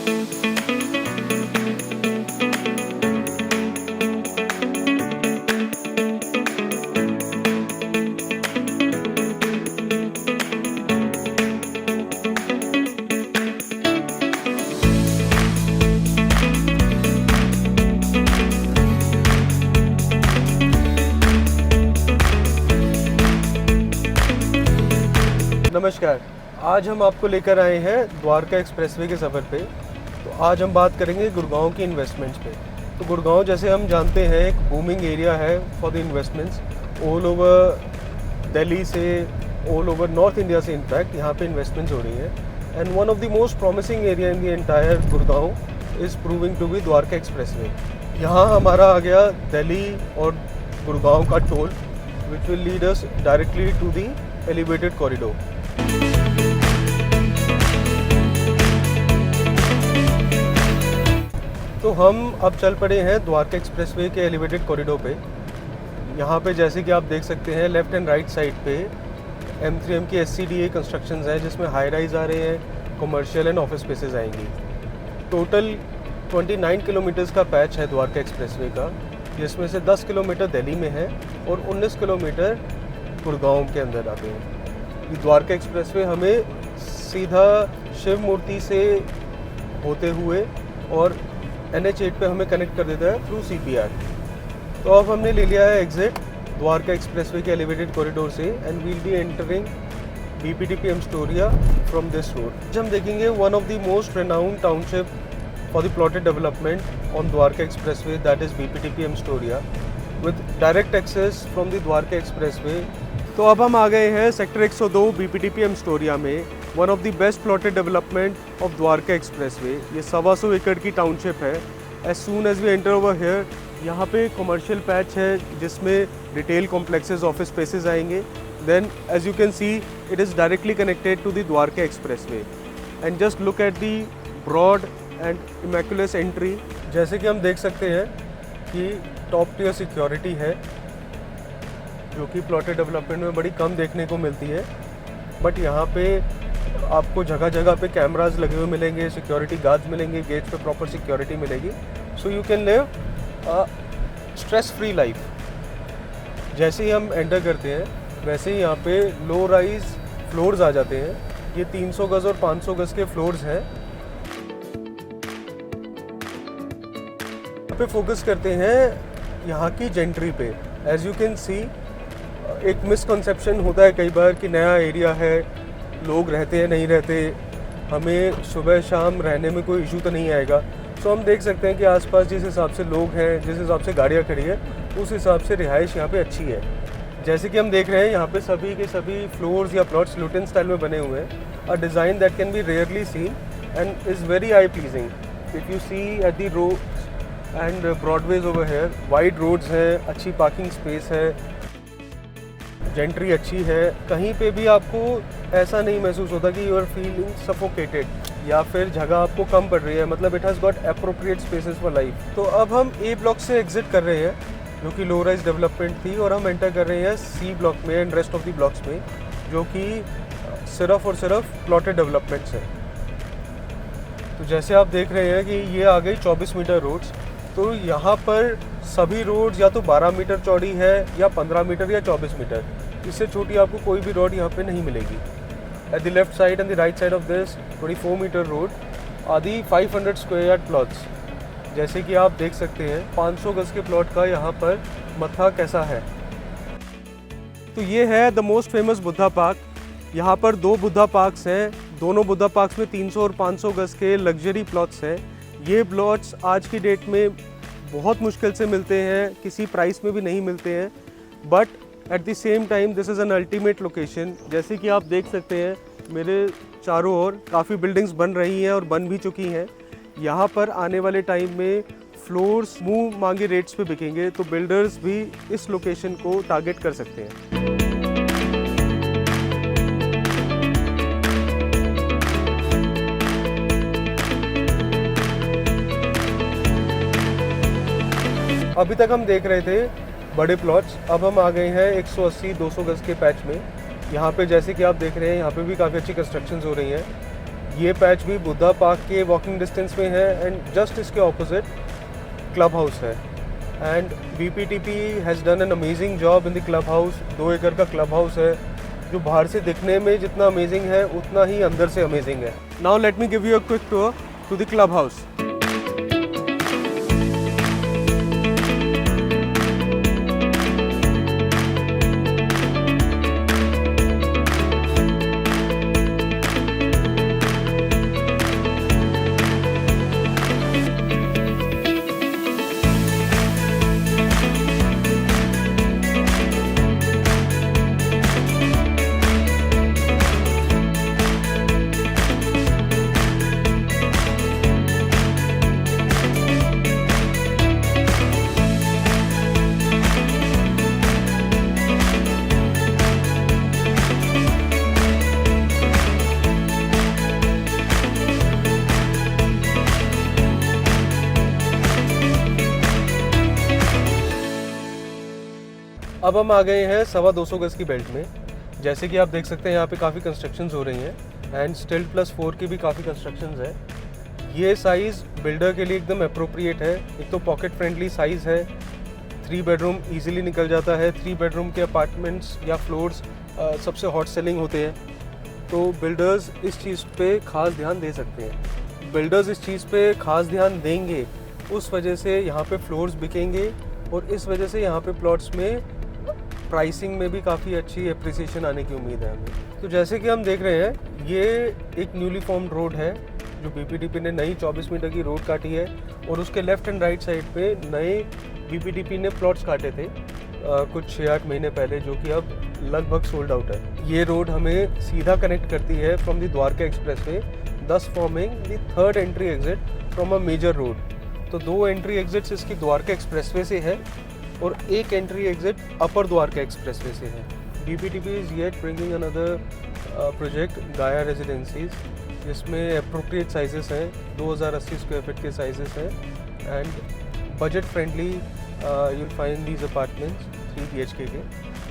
नमस्कार, आज हम आपको लेकर आए हैं द्वारका एक्सप्रेसवे के सफ़र पे। तो आज हम बात करेंगे गुड़गांव की इन्वेस्टमेंट्स पे। तो गुड़गांव जैसे हम जानते हैं एक बूमिंग एरिया है for the investments. All over Delhi से, ऑल ओवर नॉर्थ इंडिया से इनफैक्ट यहाँ पे इन्वेस्टमेंट्स हो रही हैं। And one of the most promising area in the entire Gurgaon is proving to be Dwarka expressway. यहाँ हमारा आ गया दिल्ली और गुड़गांव का toll which will lead us directly to the elevated corridor. तो हम अब चल पड़े हैं द्वारका एक्सप्रेसवे के एलिवेटेड कॉरिडोर पे। यहाँ पे जैसे कि आप देख सकते हैं लेफ़्ट एंड राइट साइड पे M3M की SCDA कंस्ट्रक्शंस हैं जिसमें हाई राइज आ रहे हैं, कमर्शियल एंड ऑफिस स्पेसेस आएंगी। टोटल 29 किलोमीटर्स का पैच है द्वारका एक्सप्रेसवे का, जिसमें से 10 किलोमीटर दिल्ली में है और 19 किलोमीटर गुड़गांव के अंदर आते हैं। ये द्वारका एक्सप्रेसवे हमें सीधा शिव मूर्ति से होते हुए और NH8 पे हमें कनेक्ट कर देता है थ्रू CPR। तो अब हमने ले लिया है एग्जिट द्वारका एक्सप्रेसवे के एलिवेटेड कॉरिडोर से and will be entering BPDP Amstoria from this road. हम देखेंगे one of the most renowned township for the plotted development on Dwarka expressway, that is BPDP Amstoria with direct access from the Dwarka expressway. तो अब हम आ गए हैं sector 102 BPDP Amstoria में, one of the best plotted development of Dwarka expressway. ये 125 एकड़ की टाउनशिप है। As soon as we enter over here, यहाँ पे कमर्शियल पैच है जिसमें रिटेल कॉम्प्लेक्सेस, ऑफिस स्पेसेस आएंगे। Then as you can see it is directly connected to the Dwarka expressway and just look at the broad and immaculate entry. जैसे कि हम देख सकते हैं कि टॉप टियर सिक्योरिटी है जो कि प्लॉटेड डेवलपमेंट में बड़ी कम देखने को मिलती है, बट यहाँ पे आपको जगह जगह पे कैमरास लगे हुए मिलेंगे, सिक्योरिटी गार्ड्स मिलेंगे, गेट्स पे प्रॉपर सिक्योरिटी मिलेगी। So you can live stress free life. जैसे ही हम एंटर करते हैं वैसे ही यहाँ पे लो राइज फ्लोर्स आ जाते हैं। ये 300 गज़ और 500 गज़ के फ्लोर्स हैं। यहाँ पे फोकस करते हैं यहाँ की जेंट्री पे। एज यू कैन सी एक मिसकंसेप्शन होता है कई बार कि नया एरिया है, लोग रहते हैं नहीं रहते, हमें सुबह शाम रहने में कोई इशू तो नहीं आएगा। सो हम देख सकते हैं कि आसपास जिस हिसाब से लोग हैं, जिस हिसाब से गाड़ियाँ खड़ी है, उस हिसाब से रिहाइश यहाँ पे अच्छी है। जैसे कि हम देख रहे हैं यहाँ पे सभी के सभी फ्लोर्स या प्लॉट्स लुटेन स्टाइल में बने हुए हैं। A design that can be rarely seen and is very eye pleasing. If you see at the roads and broadways over here, wide roads हैं, अच्छी पार्किंग स्पेस है, जेंट्री अच्छी है। कहीं पे भी आपको ऐसा नहीं महसूस होता कि यू आर फीलिंग सफोकेटेड या फिर जगह आपको कम पड़ रही है। मतलब it has got appropriate spaces for life. तो अब हम A ब्लॉक से एग्जिट कर रहे हैं जो कि लो राइज डेवलपमेंट थी, और हम एंटर कर रहे हैं C ब्लॉक में and rest of the blocks में जो कि सिर्फ और सिर्फ प्लॉटेड डेवलपमेंट्स हैं। तो जैसे आप देख रहे हैं कि ये आ गई 24 मीटर रोड्स। तो यहाँ पर सभी रोड्स या तो 12 मीटर चौड़ी है या 15 मीटर या 24 मीटर। इससे छोटी आपको कोई भी रोड यहाँ पे नहीं मिलेगी। At the left side and the right side of this 24 meter road आदि 500 स्क्वायर यार्ड प्लॉट्स। जैसे कि आप देख सकते हैं 500 गज के प्लॉट का यहाँ पर मत्था कैसा है। तो ये है the most famous Buddha park. यहाँ पर 2 बुद्धा पार्क्स हैं। दोनों बुद्धा पार्क्स में 300 और 500 गज के लग्जरी प्लॉट्स हैं। ये प्लॉट्स आज की डेट में बहुत मुश्किल से मिलते हैं, किसी प्राइस में भी नहीं मिलते हैं, but at the same time this is an ultimate location. जैसे कि आप देख सकते हैं मेरे चारों ओर काफ़ी बिल्डिंग्स बन रही हैं और बन भी चुकी हैं। यहाँ पर आने वाले टाइम में फ्लोर्स मुंह मांगे रेट्स पे बिकेंगे, तो बिल्डर्स भी इस लोकेशन को टारगेट कर सकते हैं। अभी तक हम देख रहे थे बड़े प्लॉट्स, अब हम आ गए हैं 180-200 गज के पैच में। यहाँ पे जैसे कि आप देख रहे हैं यहाँ पे भी काफ़ी अच्छी कंस्ट्रक्शंस हो रही हैं। ये पैच भी बुद्धा पार्क के वॉकिंग डिस्टेंस में है एंड जस्ट इसके ऑपोजिट क्लब हाउस है। And BPTP has done an amazing job in the club house. 2 एकड़ का क्लब हाउस है जो बाहर से दिखने में जितना अमेजिंग है उतना ही अंदर से अमेजिंग है। Now let me give you a quick tour to the club house. अब हम आ गए हैं 225 गज की बेल्ट में। जैसे कि आप देख सकते हैं यहाँ पे काफ़ी कंस्ट्रक्शंस हो रही हैं एंड स्टिल्ट +4 की भी काफ़ी कंस्ट्रक्शंस है। ये साइज़ बिल्डर के लिए एकदम अप्रोप्रिएट है। एक तो पॉकेट फ्रेंडली साइज़ है, 3 बेडरूम ईजिली निकल जाता है। 3 बेडरूम के अपार्टमेंट्स या फ्लोर्स सबसे हॉट सेलिंग होते हैं, तो बिल्डर्स इस चीज़ पे खास ध्यान दे सकते हैं। बिल्डर्स इस चीज़ पे खास ध्यान देंगे, उस वजह से यहाँ पे फ्लोर्स बिकेंगे और इस वजह से यहाँ पे प्लॉट्स में प्राइसिंग में भी काफ़ी अच्छी एप्रिसिएशन आने की उम्मीद है हमें। तो जैसे कि हम देख रहे हैं, ये एक न्यूली फॉर्म्ड रोड है जो BPTP ने नई 24 मीटर की रोड काटी है और उसके लेफ्ट एंड राइट साइड पे नए BPTP ने प्लॉट्स काटे थे कुछ 6-8 महीने पहले, जो कि अब लगभग सोल्ड आउट है। ये रोड हमें सीधा कनेक्ट करती है from the Dwarka expressway, thus forming the 3rd entry exit from a major road. तो 2 एंट्री एग्जिट्स इसकी द्वारका एक्सप्रेसवे से है और 1 entry exit upper Dwarka expressway से है। BPTP is yet bringing another project Gaia residences, जिसमें अप्रोप्रिएट साइजेस हैं, 2080 स्क्वायर फीट के साइजेस हैं and budget friendly you will find these apartments 3 BHK के,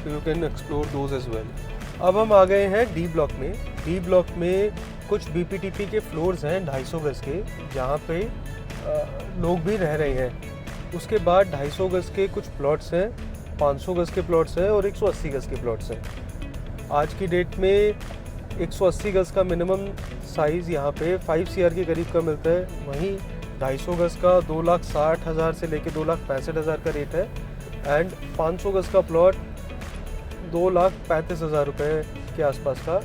तो you can explore those as well. अब हम आ गए हैं D ब्लॉक में। D ब्लॉक में कुछ BPTP के फ्लोर्स हैं 250 गज के, जहाँ पे लोग भी रह रहे हैं। उसके बाद 250 गज के कुछ प्लॉट्स हैं, 500 गज के प्लॉट्स हैं और 180 गज के प्लॉट्स हैं। आज की डेट में 180 गज का मिनिमम साइज़ यहाँ पे 5 CR के करीब का मिलता है, वहीं 250 गज का 2,60,000 से लेके 2,65,000 का रेट है एंड 500 गज का प्लॉट 2,35,000 रुपये के आसपास का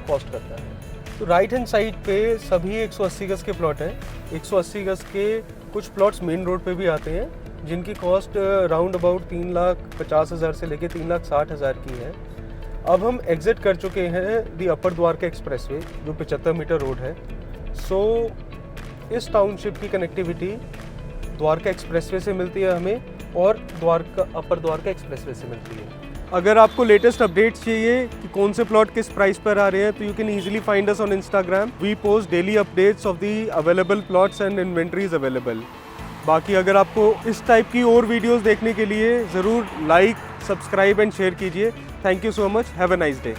कॉस्ट करता है। तो राइट हैंड साइड पे सभी 180 गज के प्लॉट हैं। 180 गज के कुछ प्लॉट्स मेन रोड पे भी आते हैं, जिनकी कॉस्ट राउंड अबाउट 3,50,000 से लेके 3,60,000 की है। अब हम एग्जिट कर चुके हैं दी अपर द्वारका एक्सप्रेसवे, जो 75 मीटर रोड है। सो इस टाउनशिप की कनेक्टिविटी द्वारका एक्सप्रेसवे से मिलती है हमें और अपर द्वारका एक्सप्रेसवे से मिलती है। अगर आपको लेटेस्ट अपडेट्स चाहिए कि कौन से प्लॉट किस प्राइस पर आ रहे हैं, तो you can easily find us on Instagram. We post daily updates of the available plots and inventories available. बाकी अगर आपको इस टाइप की और वीडियोस देखने के लिए ज़रूर लाइक, सब्सक्राइब एंड शेयर कीजिए। Thank you so much. Have a nice day.